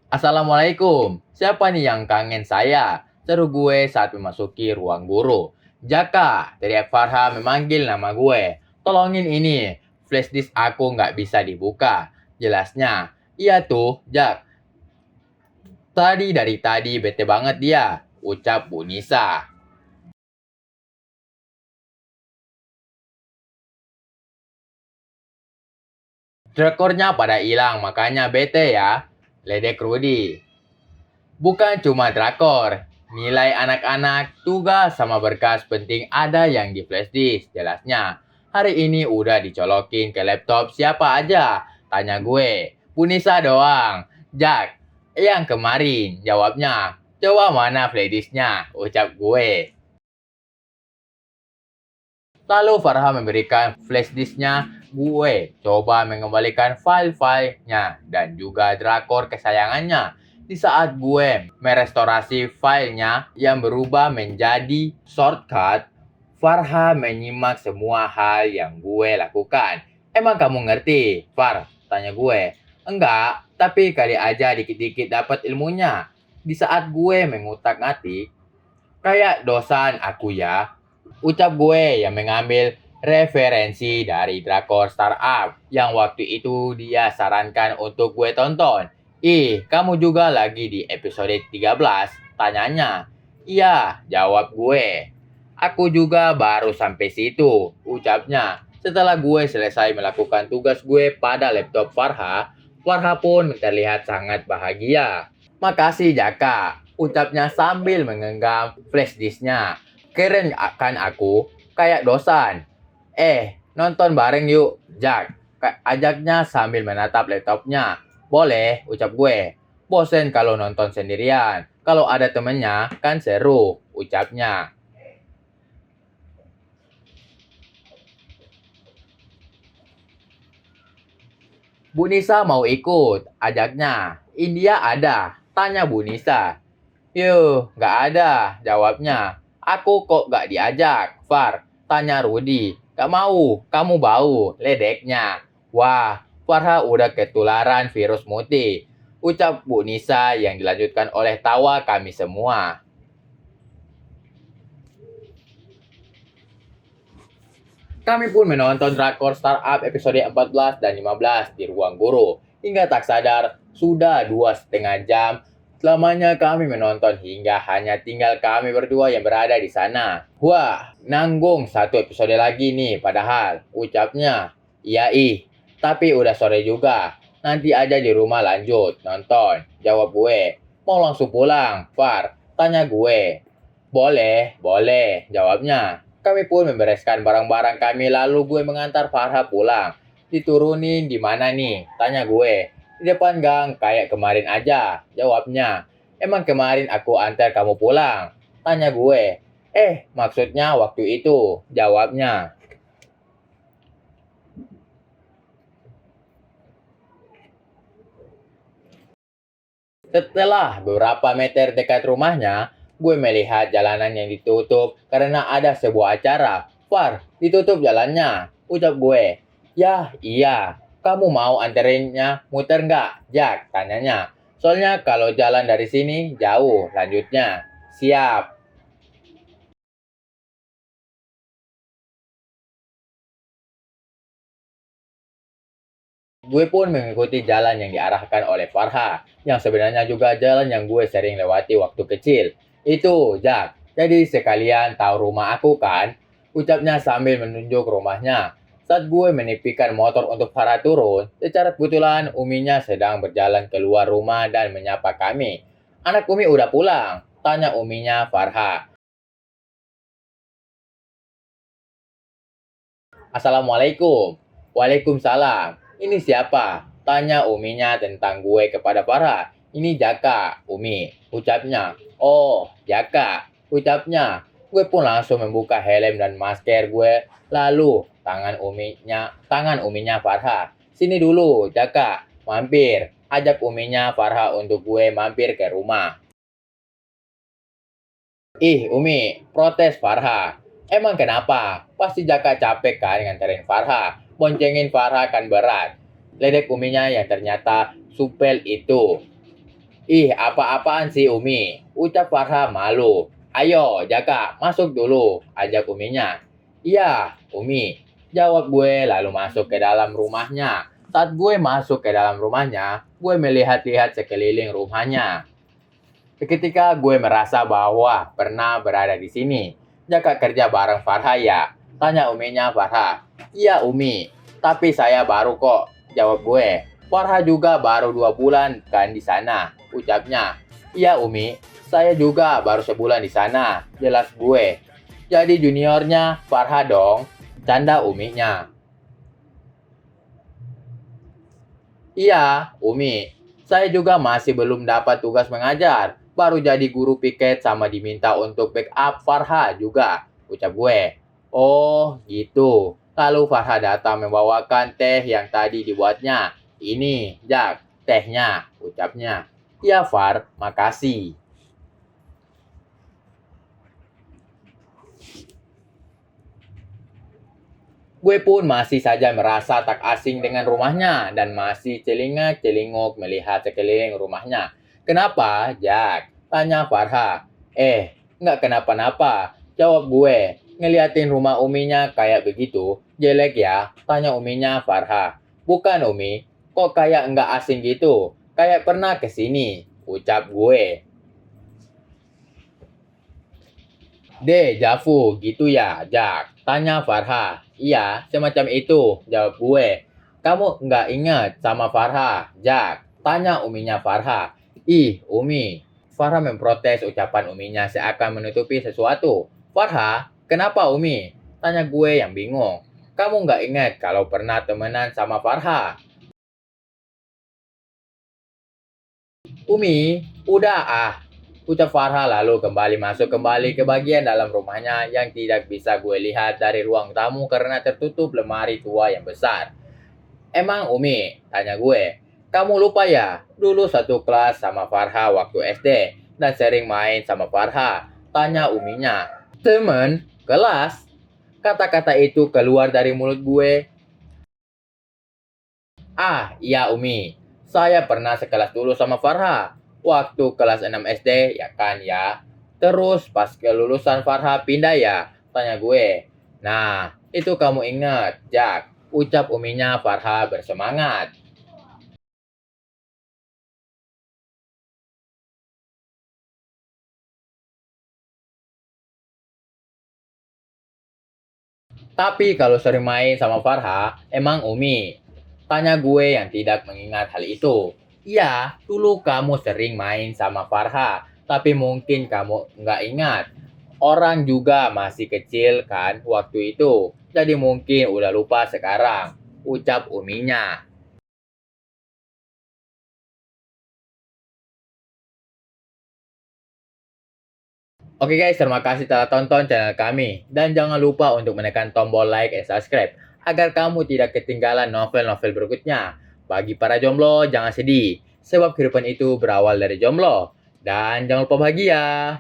Assalamualaikum, siapa nih yang kangen saya? Seru gue saat memasuki ruang guru. Jaka, teriak Farha memanggil nama gue. Tolongin ini, flash disk aku nggak bisa dibuka. Jelasnya, iya tuh, Jak. Dari tadi bete banget dia, ucap Bu Nisa. Rekornya pada hilang, makanya bete ya. Ledek Rudi. Bukan cuma drakor, nilai anak-anak, tugas sama berkas penting ada yang di flash disk, jelasnya. Hari ini udah dicolokin ke laptop siapa aja? Tanya gue. Punisa doang. Jak, yang kemarin, jawabnya. Coba mana flash disknya? Ucap gue. Lalu Farha memberikan flash disknya gue. Coba mengembalikan file-filenya dan juga drakor kesayangannya. Di saat gue merestorasi filenya yang berubah menjadi shortcut, Farha menyimak semua hal yang gue lakukan. Emang kamu ngerti, Far? Tanya gue. Enggak, tapi kali aja dikit-dikit dapat ilmunya. Di saat gue mengutak-ngatik, kayak dosan aku ya, ucap gue yang mengambil referensi dari drakor startup yang waktu itu dia sarankan untuk gue tonton. Ih, kamu juga lagi di episode 13? Tanyanya. Iya, jawab gue. Aku juga baru sampai situ, ucapnya. Setelah gue selesai melakukan tugas gue pada laptop Farha, Farha pun terlihat sangat bahagia. Makasih Jaka, ucapnya sambil menggenggam flash disknya. Keren kan aku, kayak dosan. Nonton bareng yuk, Jak. Ajaknya sambil menatap laptopnya. Boleh, ucap gue. Bosen kalau nonton sendirian. Kalau ada temennya, kan seru, ucapnya. Bu Nisa mau ikut, ajaknya. India ada, tanya Bu Nisa. Yuh, nggak ada, jawabnya. Aku kok nggak diajak, Far, tanya Rudi. Nggak mau, kamu bau, ledeknya. Wah, Farha udah ketularan virus muti, ucap Bu Nisa yang dilanjutkan oleh tawa kami semua. Kami pun menonton drakor startup episode 14 dan 15 di ruang guru. Hingga tak sadar, sudah 2,5 jam lamanya kami menonton hingga hanya tinggal kami berdua yang berada di sana. Wah, nanggung satu episode lagi nih padahal, ucapnya. Iya tapi udah sore juga. Nanti aja di rumah lanjut nonton, jawab gue. Mau langsung pulang, Far? Tanya gue. Boleh, boleh, jawabnya. Kami pun membereskan barang-barang kami lalu gue mengantar Farha pulang. Diturunin di mana nih? Tanya gue. Di depan gang kayak kemarin aja, jawabnya. Emang kemarin aku antar kamu pulang? Tanya gue. Maksudnya waktu itu, jawabnya. Setelah beberapa meter dekat rumahnya, gue melihat jalanan yang ditutup karena ada sebuah acara. Far, ditutup jalannya, ucap gue. Ya, iya. Kamu mau anterinnya muter nggak, Jak? Tanyanya. Soalnya kalau jalan dari sini jauh, lanjutnya. Siap. Gue pun mengikuti jalan yang diarahkan oleh Farha, yang sebenarnya juga jalan yang gue sering lewati waktu kecil. Itu, Jak. Jadi sekalian tahu rumah aku kan? Ucapnya sambil menunjuk rumahnya. Saat gue menipikan motor untuk Farha turun, secara kebetulan Uminya sedang berjalan keluar rumah dan menyapa kami. Anak Umi udah pulang? Tanya Uminya Farha. Assalamualaikum. Waalaikumsalam. Ini siapa? Tanya Uminya tentang gue kepada Farah. Ini Jaka, Umi. Ucapnya. Oh, Jaka. Ucapnya. Gue pun langsung membuka helm dan masker gue. Lalu tangan Uminya Farha. Sini dulu, Jaka. Mampir. Ajak Uminya Farha untuk gue mampir ke rumah. Ih, Umi, protes Farha. Emang kenapa? Pasti Jaka capek kan nganterin Farha. Boncengin Farha kan berat. Ledek Uminya yang ternyata supel itu. Ih, apa-apaan sih Umi? Ucap Farha malu. Ayo, Jaka, masuk dulu, ajak Uminya. Iya, Umi. Jawab gue lalu masuk ke dalam rumahnya. Saat gue masuk ke dalam rumahnya, gue melihat-lihat sekeliling rumahnya. Ketika gue merasa bahwa pernah berada di sini. Jaka kerja bareng Farha ya? Tanya Uminya Farha. Iya Umi, tapi saya baru kok, jawab gue. Farha juga baru 2 bulan kan di sana, ucapnya. Iya Umi, saya juga baru sebulan di sana, jelas gue. Jadi juniornya Farha dong, canda Uminya. Iya, Umi. Saya juga masih belum dapat tugas mengajar. Baru jadi guru piket sama diminta untuk backup Farha juga, ucap gue. Oh, gitu. Lalu Farha datang membawakan teh yang tadi dibuatnya. Ini, Jak, tehnya, ucapnya. Ya, Far, makasih. Gue pun masih saja merasa tak asing dengan rumahnya dan masih celingak-celinguk melihat sekeliling rumahnya. Kenapa, Jack? Tanya Farha. Nggak kenapa-napa. Jawab gue. Ngeliatin rumah Uminya kayak begitu, jelek ya? Tanya Uminya Farha. Bukan Umi, kok kayak nggak asing gitu? Kayak pernah kesini, ucap gue. Jafu, gitu ya, Jak? Tanya Farha. Iya, semacam itu, jawab gue. Kamu nggak ingat sama Farha, Jak? Tanya Uminya Farha. Ih, Umi. Farha memprotes ucapan Uminya seakan menutupi sesuatu. Farha, kenapa Umi? Tanya gue yang bingung. Kamu nggak ingat kalau pernah temenan sama Farha? Umi, udah ah. Ucap Farha lalu kembali ke bagian dalam rumahnya yang tidak bisa gue lihat dari ruang tamu karena tertutup lemari tua yang besar. Emang Umi, tanya gue, kamu lupa ya dulu satu kelas sama Farha waktu SD dan sering main sama Farha? Tanya Uminya. Temen? Kelas? Kata-kata itu keluar dari mulut gue. Ah, iya Umi. Saya pernah sekelas dulu sama Farha. Waktu kelas 6 SD, ya kan ya. Terus pas kelulusan Farha pindah ya? Tanya gue. Nah, itu kamu ingat, Jak. Ucap Uminya Farha bersemangat. Tapi kalau sering main sama Farha, emang Umi? Tanya gue yang tidak mengingat hal itu. Iya, dulu kamu sering main sama Farha, tapi mungkin kamu nggak ingat. Orang juga masih kecil kan waktu itu, jadi mungkin udah lupa sekarang. Ucap Uminya. Oke guys, terima kasih telah tonton channel kami. Dan jangan lupa untuk menekan tombol like dan subscribe agar kamu tidak ketinggalan novel-novel berikutnya. Bagi para jomblo, jangan sedih. Sebab kehidupan itu berawal dari jomblo. Dan jangan lupa bahagia.